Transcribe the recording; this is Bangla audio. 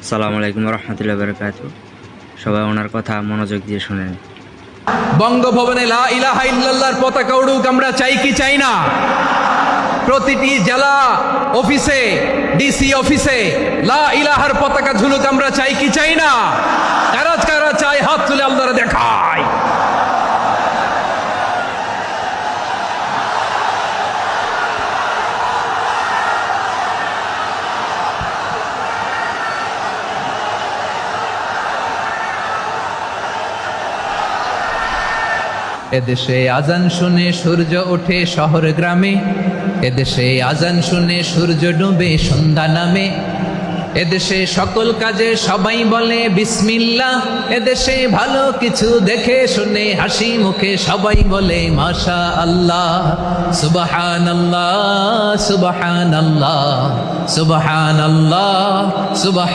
আসসালামু আলাইকুম রহমতুল্লাহ বারাকাতু। সবাই ওনার কথা মনোযোগ দিয়ে শুনেন। বঙ্গভবনে লা ইলাহা ইল্লাল্লাহর পতাকা উড়ুক, আমরা চাই কি চাই না? প্রতিটি জেলা অফিসে, ডিসি অফিসে লা ইলাহার পতাকা ঝুলুক, আমরা চাই কি চাই না? কারা কারা চাই হাত তুলে আল্লাহরে দেখায়। এদেশে আজান শুনে সূর্য ওঠে শহর গ্রামে, এদেশে আজান শুনে সূর্য ডুবে সন্ধ্যা নামে, এদেশে সকল কাজে সবাই বলে বিসমিল্লাহ, এদেশে ভালো কিছু দেখে শুনে হাসি মুখে সবাই বলে মাশা আল্লাহ। সুবহানাল্লাহ সুবহানাল্লাহ সুবহানাল্লাহ সুবহান